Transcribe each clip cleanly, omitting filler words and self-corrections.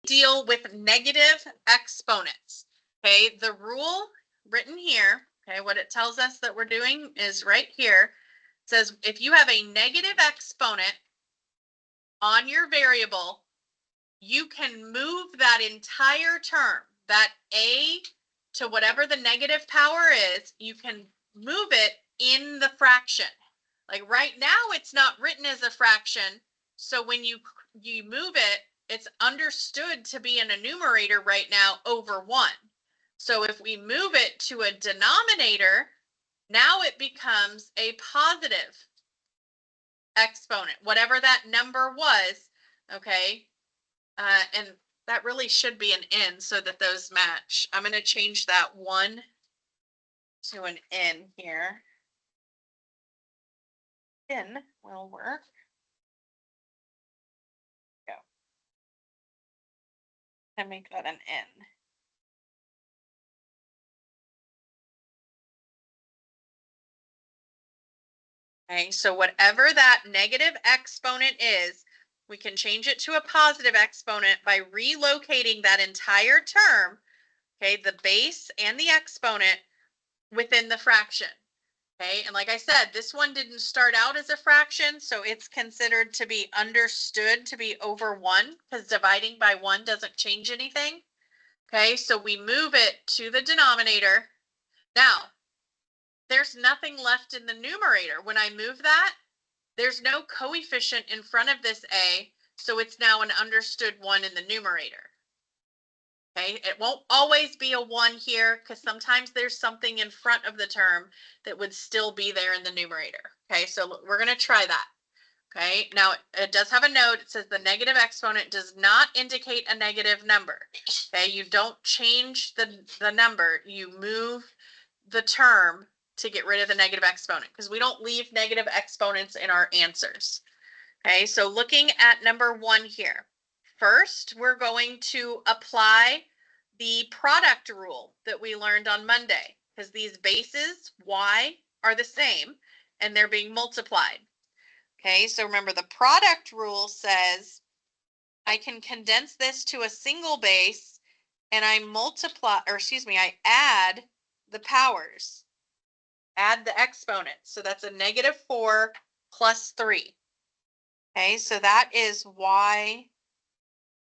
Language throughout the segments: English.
deal with negative exponents. Okay, the rule written here, okay, what it tells us that we're doing is right here. It says if you have a negative exponent on your variable, you can move that entire term, that a to whatever the negative power is, you can move it in the fraction. Like right now, it's not written as a fraction. So when you move it, it's understood to be in a numerator right now over 1. So if we move it to a denominator, now it becomes a positive exponent, whatever that number was, okay? And that really should be an N so that those match. I'm going to change that 1 to an N here. N will work. Go. And make that an N. Okay, so whatever that negative exponent is, we can change it to a positive exponent by relocating that entire term, okay, the base and the exponent within the fraction. Okay, and like I said, this one didn't start out as a fraction, so it's considered to be understood to be over 1 because dividing by 1 doesn't change anything. Okay, so we move it to the denominator. Now, there's nothing left in the numerator. When I move that, there's no coefficient in front of this a, so it's now an understood 1 in the numerator. Okay, it won't always be a 1 here because sometimes there's something in front of the term that would still be there in the numerator. Okay, so we're going to try that. Okay, now it does have a note. It says the negative exponent does not indicate a negative number. Okay, you don't change the number, you move the term to get rid of the negative exponent because we don't leave negative exponents in our answers. Okay, so looking at number 1 here. First, we're going to apply the product rule that we learned on Monday because these bases, y, are the same and they're being multiplied. Okay, so remember the product rule says I can condense this to a single base and I add the powers, add the exponents. So that's a -4 plus 3. Okay, so that is y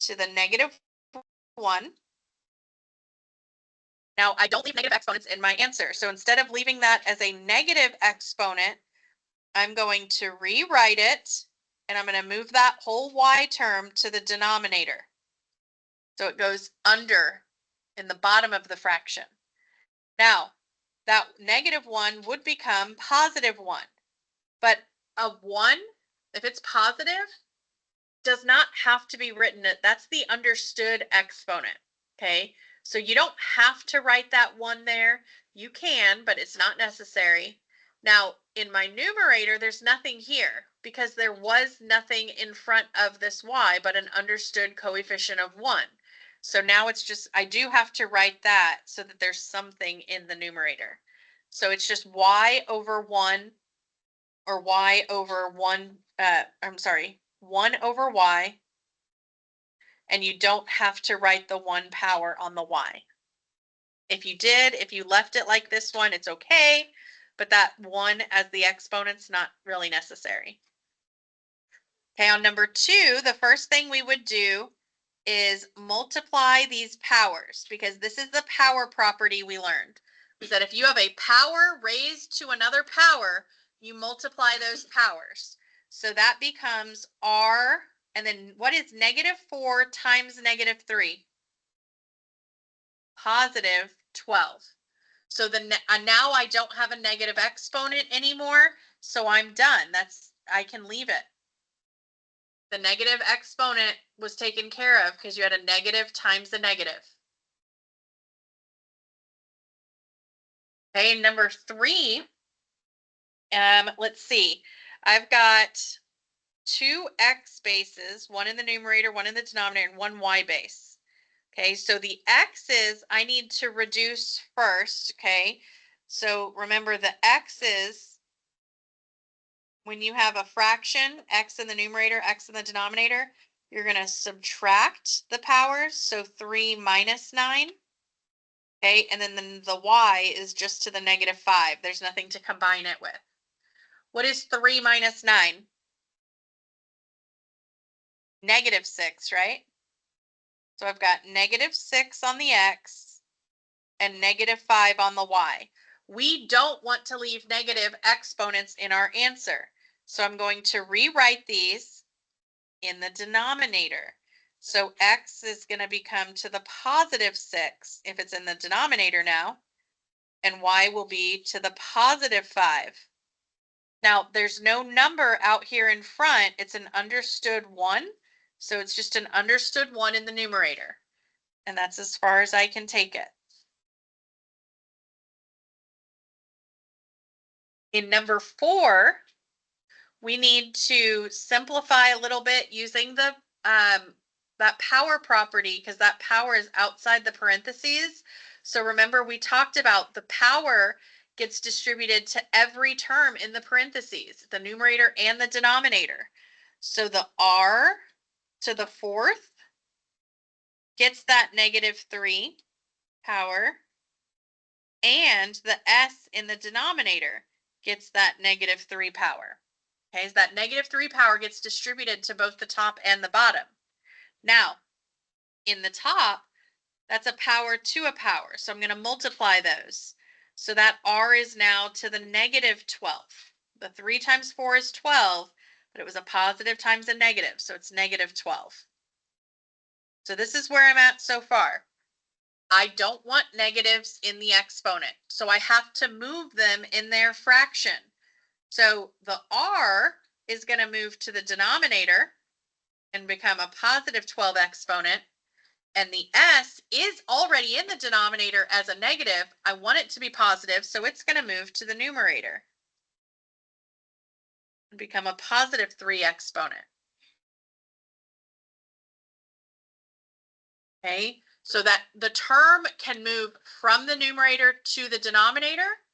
to the -1. Now, I don't leave negative exponents in my answer. So instead of leaving that as a negative exponent, I'm going to rewrite it, and I'm going to move that whole y term to the denominator. So it goes under in the bottom of the fraction. Now, that -1 would become +1. But a 1, if it's positive, does not have to be written. That's the understood exponent. Okay, so you don't have to write that 1 there. You can, but it's not necessary. Now, in my numerator, there's nothing here because there was nothing in front of this y but an understood coefficient of 1. So now it's just, I do have to write that so that there's something in the numerator. So it's just y over 1 or y over 1, 1 over y, and you don't have to write the 1 power on the y. If you did, if you left it like this one, it's okay, but that 1 as the exponent's not really necessary. Okay, on number 2, the first thing we would do is multiply these powers because this is the power property we learned. We said if you have a power raised to another power, you multiply those powers. So that becomes r, and then what is -4 times -3? Positive 12. So now I don't have a negative exponent anymore, so I'm done. I can leave it. The negative exponent was taken care of because you had a negative times a negative. Okay, number 3. Let's see. I've got 2 x bases, one in the numerator, one in the denominator, and 1 y base. Okay, so the x's I need to reduce first, okay? So remember the x's, when you have a fraction, x in the numerator, x in the denominator, you're going to subtract the powers, so 3 minus 9. Okay, and then the y is just to the -5. There's nothing to combine it with. What is 3 minus 9? -6, right? So I've got -6 on the x and -5 on the y. We don't want to leave negative exponents in our answer. So I'm going to rewrite these in the denominator. So x is going to become to the +6 if it's in the denominator now, and y will be to the +5. Now, there's no number out here in front. It's an understood 1. So it's just an understood 1 in the numerator. And that's as far as I can take it. In number 4, we need to simplify a little bit using the that power property, because that power is outside the parentheses. So remember, we talked about the power gets distributed to every term in the parentheses, the numerator and the denominator. So the r to the 4th gets that -3 power, and the s in the denominator gets that -3 power. Okay, so that -3 power gets distributed to both the top and the bottom. Now, in the top, that's a power to a power. So I'm going to multiply those. So that r is now to the -12. The 3 times 4 is 12, but it was a positive times a negative, so it's -12. So this is where I'm at so far. I don't want negatives in the exponent, so I have to move them in their fraction. So the r is going to move to the denominator and become a +12 exponent, and the s is already in the denominator as a negative. I want it to be positive, so it's going to move to the numerator and become a +3 exponent. Okay, so that the term can move from the numerator to the denominator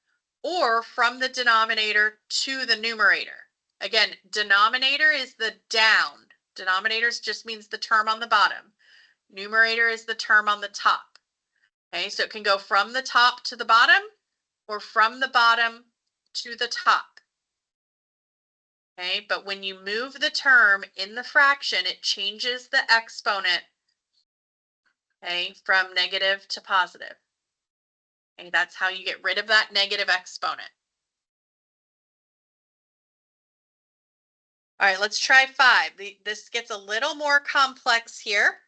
or from the denominator to the numerator. Again, denominator is the down. Denominators just means the term on the bottom. Numerator is the term on the top. Okay, so it can go from the top to the bottom or from the bottom to the top. Okay, but when you move the term in the fraction, it changes the exponent, okay, from negative to positive. Okay, that's how you get rid of that negative exponent. All right, let's try 5. This gets a little more complex here.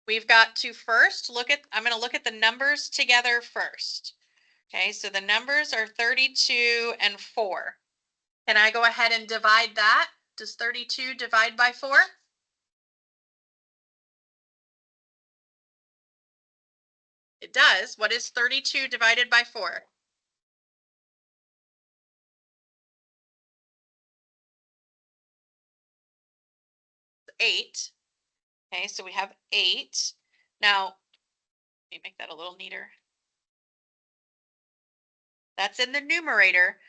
We've got to first I'm going to look at the numbers together first. Okay, so the numbers are 32 and 4. Can I go ahead and divide that? Does 32 divide by 4? It does. What is 32 divided by 4? 8. Okay, so we have 8. Now, let me make that a little neater. That's in the numerator,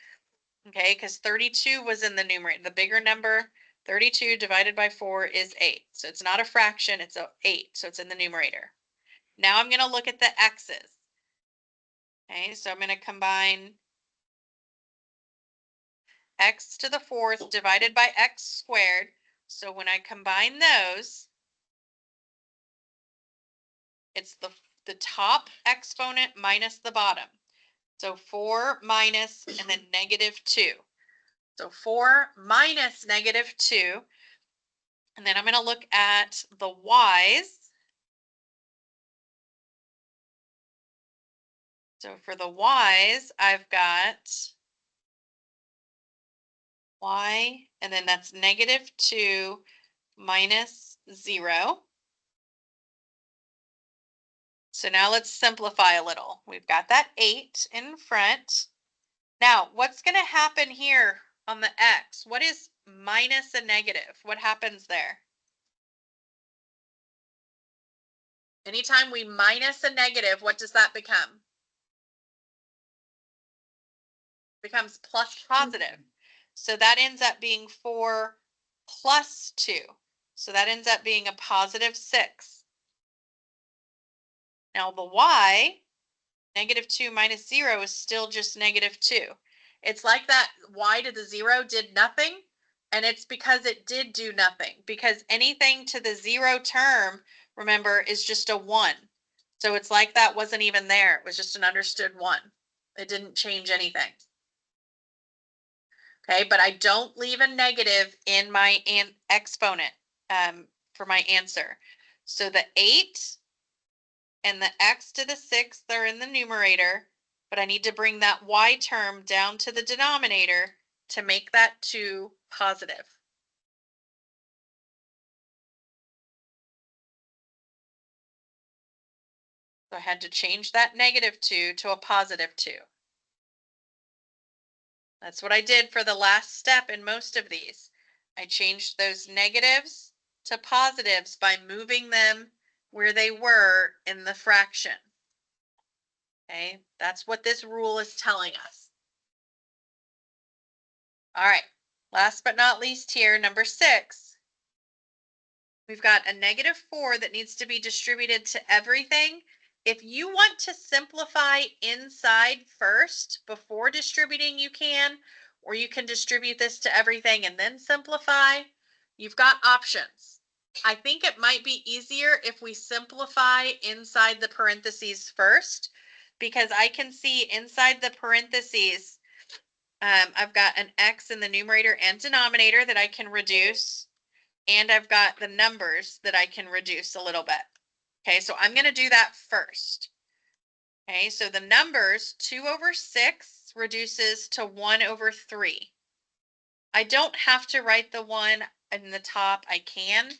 okay, because 32 was in the numerator. The bigger number, 32 divided by 4 is 8. So it's not a fraction, it's 8. So it's in the numerator. Now I'm going to look at the x's. Okay, so I'm going to combine x to the 4th divided by x squared. So when I combine those, it's the top exponent minus the bottom. So 4 minus and then -2. So 4 minus -2. And then I'm going to look at the y's. So for the y's, I've got y, and then that's -2 minus 0. So now let's simplify a little. We've got that 8 in front. Now, what's going to happen here on the x? What is minus a negative? What happens there? Anytime we minus a negative, what does that become? It becomes plus positive. So that ends up being 4 plus 2. So that ends up being a positive 6. Now the y, -2 minus 0 is still just -2. It's like that y to the 0 did nothing, and it's because it did do nothing, because anything to the 0 term, remember, is just a 1. So it's like that wasn't even there. It was just an understood 1. It didn't change anything. Okay, but I don't leave a negative in my exponent for my answer. So the 8 and the x to the 6th are in the numerator, but I need to bring that y term down to the denominator to make that 2 positive. So I had to change that -2 to a +2. That's what I did for the last step in most of these. I changed those negatives to positives by moving them where they were in the fraction. Okay, that's what this rule is telling us. All right, last but not least here, number 6. We've got a -4 that needs to be distributed to everything. If you want to simplify inside first before distributing, you can, or you can distribute this to everything and then simplify. You've got options. I think it might be easier if we simplify inside the parentheses first, because I can see inside the parentheses, I've got an x in the numerator and denominator that I can reduce, and I've got the numbers that I can reduce a little bit. Okay, so I'm going to do that first. Okay, so the numbers 2/6 reduces to 1/3. I don't have to write the 1 in the top. I can,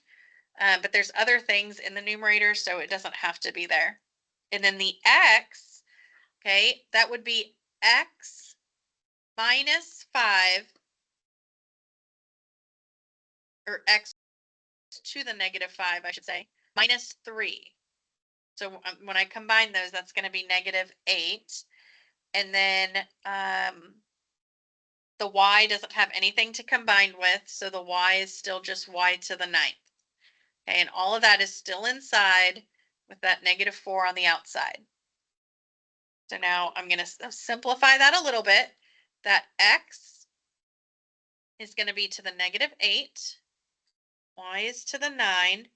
but there's other things in the numerator, so it doesn't have to be there. And then the x, okay, that would be x minus 5, or x to the -5, I should say, minus 3. So when I combine those, that's going to be -8. And then the y doesn't have anything to combine with, so the y is still just y to the 9th. Okay, and all of that is still inside with that -4 on the outside. So now I'm going to simplify that a little bit. That x is going to be to the -8, y is to the 9,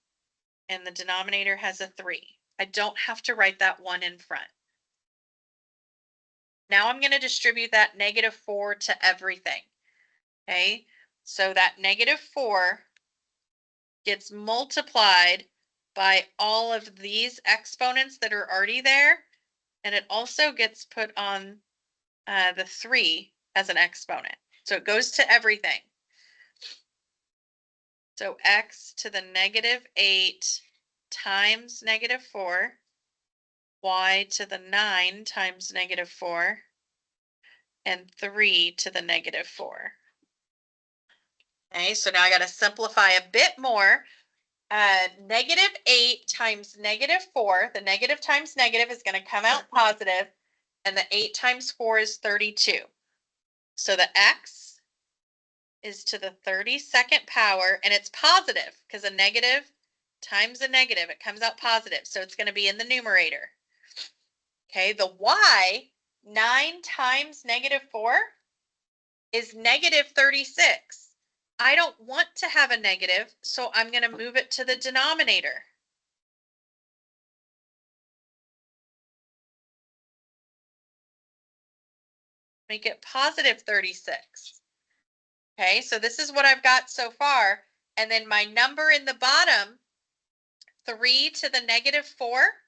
and the denominator has a 3. I don't have to write that 1 in front. Now I'm going to distribute that -4 to everything. Okay, so that -4 gets multiplied by all of these exponents that are already there, and it also gets put on the 3 as an exponent. So it goes to everything. So x to the -8 times -4, y to the 9 times -4, and 3 to the -4. Okay, so now I got to simplify a bit more. -8 times -4, the negative times negative is going to come out positive, and the 8 times 4 is 32. So the x is to the 32nd power, and it's positive because a negative times a negative, it comes out positive. So it's going to be in the numerator. Okay, the y, 9 times -4, is -36. I don't want to have a negative, so I'm going to move it to the denominator. Make it positive 36. Okay, so this is what I've got so far. And then my number in the bottom, 3 to the -4.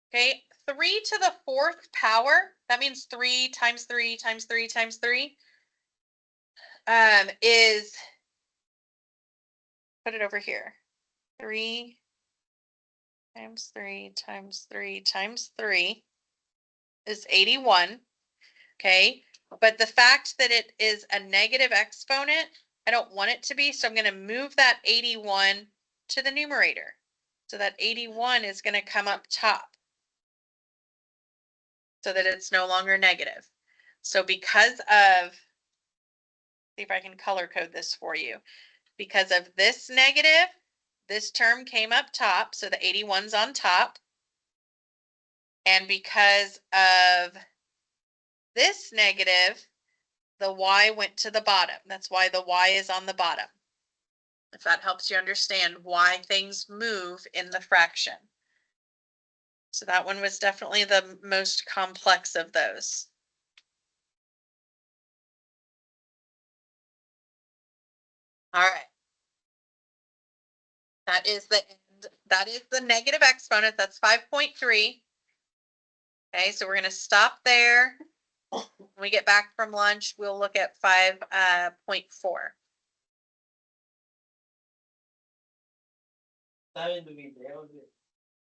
Okay, 3 to the 4th power, that means 3 times 3 times 3 times 3, is, put it over here, 3 times 3 times 3 times 3 is 81. Okay, but the fact that it is a negative exponent, I don't want it to be, so I'm going to move that 81 to the numerator. So that 81 is going to come up top so that it's no longer negative. So because of, see if I can color code this for you. because of this negative, this term came up top, so the 81's on top. And because of this negative, the y went to the bottom. That's why the y is on the bottom. If that helps you understand why things move in the fraction. So that one was definitely the most complex of those. All right. That is the end. That is the negative exponent. That's 5.3. Okay, so we're going to stop there. When we get back from lunch, we'll look at 5.4.